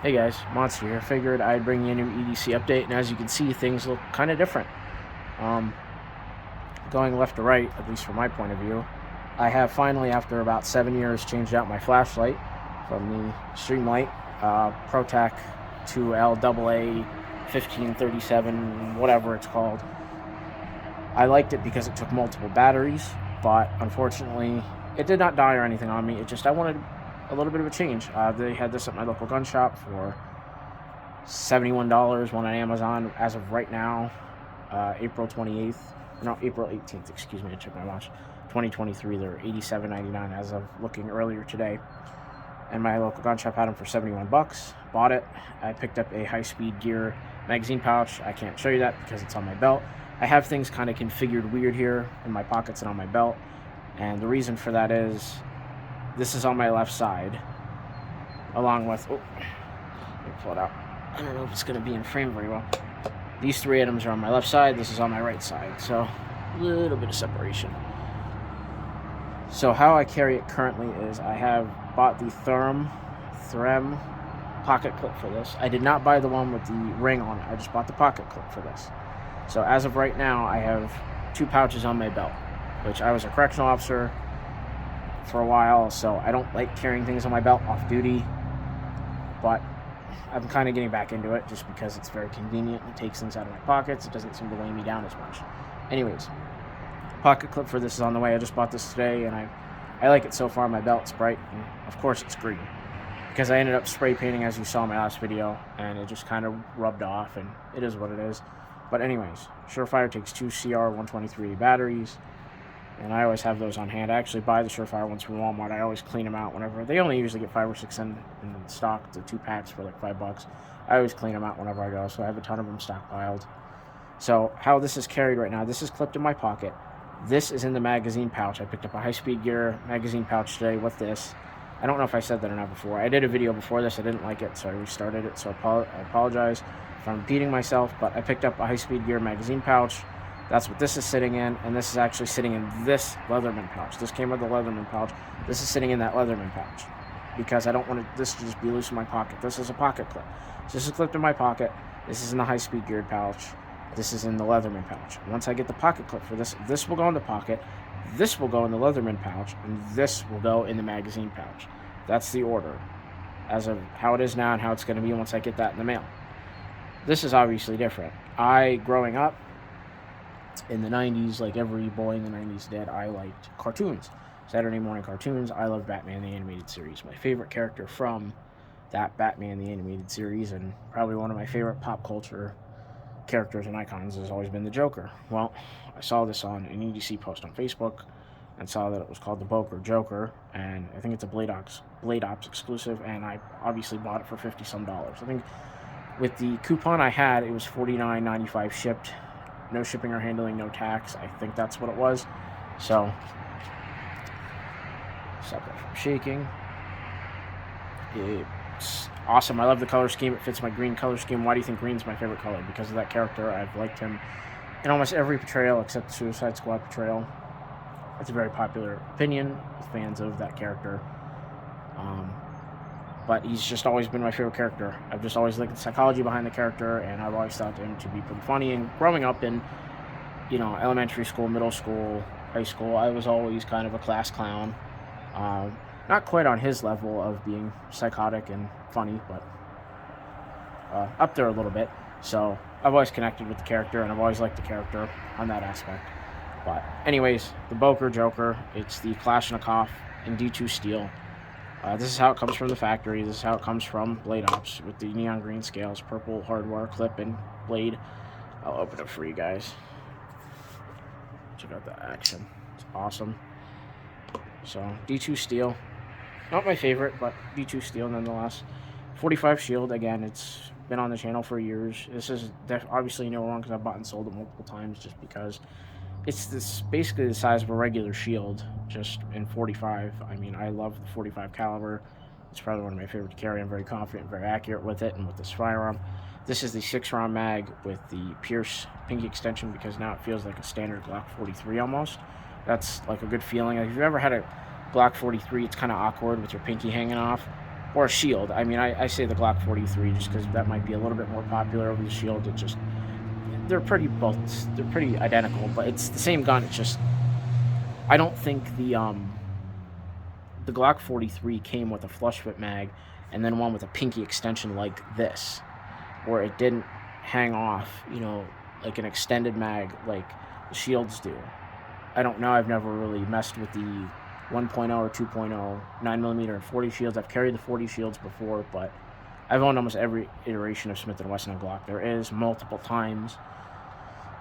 Hey guys, Monster here. Figured I'd bring you a new EDC update, and as you can see, things look kind of different. Um, Going left to right, at least from my point of view, I have finally, after about 7 years, changed out my flashlight from the Streamlight ProTac 2L AA 1537, whatever it's called. I liked it because it took multiple batteries, but unfortunately, it did not die or anything on me. I wanted a little bit of a change. They had this at my local gun shop for $71, one on Amazon as of right now, April 28th. No, April 18th, excuse me, I checked my watch. 2023, they're $87.99 as of looking earlier today. And my local gun shop had them for 71 bucks. Bought it. I picked up a high-speed gear magazine pouch. I can't show you that because it's on my belt. I have things kind of configured weird here in my pockets and on my belt. And the reason for that is this is on my left side, along with, let me pull it out. I don't know if it's going to be in frame very well. These three items are on my left side. This is on my right side. So a little bit of separation. So how I carry it currently is I have bought the Threm pocket clip for this. I did not buy the one with the ring on it. I just bought the pocket clip for this. So as of right now, I have two pouches on my belt, which I was a correctional officer for a while, so I don't like carrying things on my belt off duty, but I'm kind of getting back into it just because it's very convenient. It takes things out of my pockets. It doesn't seem to weigh me down as much. Anyways, pocket clip for this is on the way. I just bought this today, and I like it so far. My belt's bright, and of course it's green because I ended up spray painting, as you saw in my last video, and it just kind of rubbed off, and it is what it is. But anyways, Surefire takes two CR123 batteries, and I always have those on hand. I actually buy the Surefire ones from Walmart. I always clean them out whenever. They only usually get 5 or 6 in stock, the 2 packs for like $5. I always clean them out whenever I go, so I have a ton of them stockpiled. So how this is carried right now, this is clipped in my pocket. This is in the magazine pouch. I picked up a high-speed gear magazine pouch today with this. I don't know if I said that or not before. I did a video before this. I didn't like it, so I restarted it. So I apologize if I'm repeating myself, but I picked up a high-speed gear magazine pouch. That's what this is sitting in, and this is actually sitting in this Leatherman pouch. This came with the Leatherman pouch. This is sitting in that Leatherman pouch because I don't want this to just be loose in my pocket. This is a pocket clip. So this is clipped in my pocket. This is in the high-speed geared pouch. This is in the Leatherman pouch. Once I get the pocket clip for this, this will go in the pocket, this will go in the Leatherman pouch, and this will go in the magazine pouch. That's the order as of how it is now and how it's going to be once I get that in the mail. This is obviously different. Growing up in the 90s, like every boy in the 90s did, I liked cartoons. Saturday morning cartoons. I loved Batman the Animated Series. My favorite character from that Batman the Animated Series, and probably one of my favorite pop culture characters and icons, has always been the Joker. Well, I saw this on an EDC post on Facebook and saw that it was called the Boker Joker, and I think it's a Blade Ops exclusive, and I obviously bought it for $50-some. I think with the coupon I had, it was $49.95 shipped. No shipping or handling, no tax. I think that's what it was. So, stop that from shaking. It's awesome. I love the color scheme. It fits my green color scheme. Why do you think green's my favorite color? Because of that character. I've liked him in almost every portrayal except the Suicide Squad portrayal. It's a very popular opinion with fans of that character. But he's just always been my favorite character. I've just always liked the psychology behind the character, and I've always thought him to be pretty funny. And growing up in, elementary school, middle school, high school, I was always kind of a class clown. Not quite on his level of being psychotic and funny, but up there a little bit. So I've always connected with the character, and I've always liked the character on that aspect. But anyways, the Boker Joker, it's the Kalashnikov in D2 steel. This is how it comes from the factory. This is how it comes from Blade Ops with the neon green scales, purple hardware clip and blade. I'll open it for you guys. Check out the action. It's awesome. So, D2 steel. Not my favorite, but D2 steel nonetheless. 45 shield. Again, it's been on the channel for years. This is obviously no wrong because I've bought and sold it multiple times just because it's basically the size of a regular shield, just in 45. I mean, I love the 45 caliber. It's probably one of my favorite to carry. I'm very confident, very accurate with it, and with this firearm. This is the 6-round mag with the Pierce pinky extension because now it feels like a standard Glock 43 almost. That's like a good feeling. If you've ever had a Glock 43, it's kind of awkward with your pinky hanging off. or a Shield. I mean, I say the Glock 43 just because that might be a little bit more popular over the Shield. It just, they're pretty identical, but it's the same gun. It's just, I don't think the Glock 43 came with a flush fit mag and then one with a pinky extension like this, where it didn't hang off, you know, like an extended mag like the Shields do. I don't know. I've never really messed with the 1.0 or 2.0 9mm and 40 Shields. I've carried the 40 Shields before, but I've owned almost every iteration of Smith & Wesson and Glock there is, multiple times.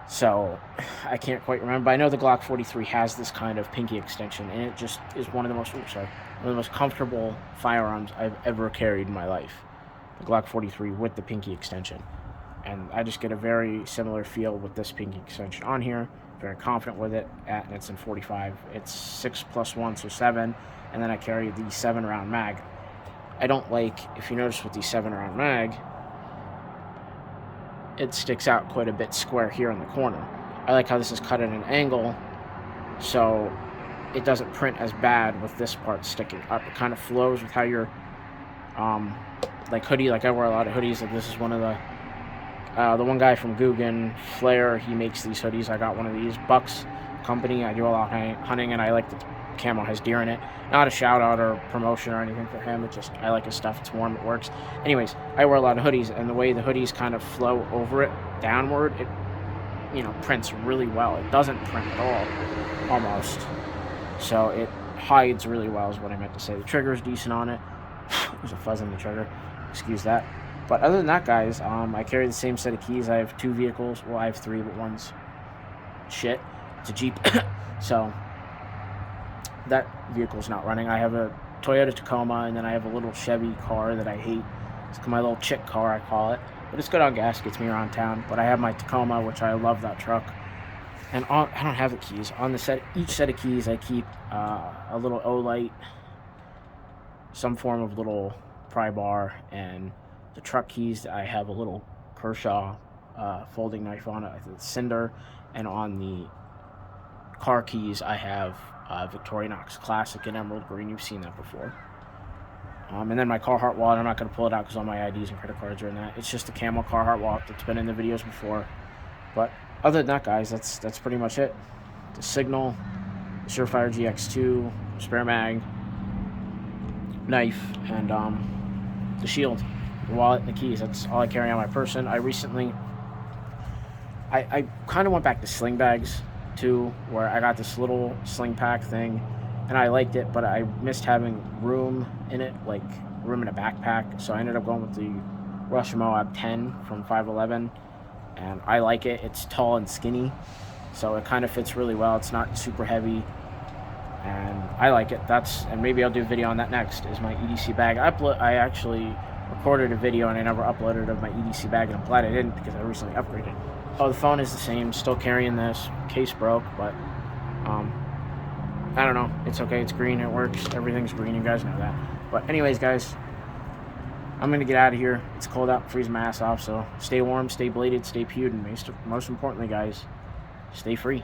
So I can't quite remember. I know the Glock 43 has this kind of pinky extension, and it just is one of the most comfortable firearms I've ever carried in my life. The Glock 43 with the pinky extension. And I just get a very similar feel with this pinky extension on here. Very confident with it, and it's in 45. It's 6 + 1, so 7, and then I carry the 7-round mag. I don't like, if you notice with the 7-round mag, it sticks out quite a bit square here in the corner. I like how this is cut at an angle, so it doesn't print as bad with this part sticking up. It kind of flows with how your like hoodie, like I wear a lot of hoodies. Like this is one of the one guy from Guggen, Flair, he makes these hoodies. I got one of these. Bucks Company, I do a lot of hunting, and I like the camo has deer in it. Not a shout out or promotion or anything for him. It's just, I like his stuff. It's warm, it works. Anyways, I wear a lot of hoodies, and the way the hoodies kind of flow over it, downward, it, you know, prints really well. It doesn't print at all, almost. So it hides really well is what I meant to say. The trigger's decent on it. There's a fuzz on the trigger. Excuse that. But other than that, guys, I carry the same set of keys. I have 2 vehicles. Well, I have 3, but one's shit. It's a Jeep. So that vehicle's not running. I have a Toyota Tacoma, and then I have a little Chevy car that I hate. It's my little chick car, I call it. But it's good on gas, gets me around town. But I have my Tacoma, which I love that truck. And I don't have the keys. On the each set of keys, I keep a little O-light, some form of little pry bar, and the truck keys, I have a little Kershaw folding knife on it, it's Cinder, and on the car keys, I have Victorinox Classic in emerald green. You've seen that before. And then my Carhartt wallet, I'm not going to pull it out because all my IDs and credit cards are in that. It's just a camo Carhartt wallet that's been in the videos before. But other than that, guys, that's pretty much it. The Signal, the Surefire GX2, spare mag, knife, and the Shield. The wallet and the keys. That's all I carry on my person. I recently, I kind of went back to sling bags too, where I got this little sling pack thing, and I liked it, but I missed having room in it, like room in a backpack. So I ended up going with the Rush Moab 10 from 511, and I like it. It's tall and skinny, so it kind of fits really well. It's not super heavy, and I like it. And maybe I'll do a video on that next. Is my EDC bag. I actually recorded a video and I never uploaded of my EDC bag, and I'm glad I didn't because I recently upgraded. Oh, the phone is the same, still carrying this. Case broke, but I don't know. It's okay. It's green. It works. Everything's green. You guys know that. But anyways, guys, I'm gonna get out of here. It's cold out, freezing my ass off. So stay warm, stay bladed, stay pewed, and most importantly, guys, stay free.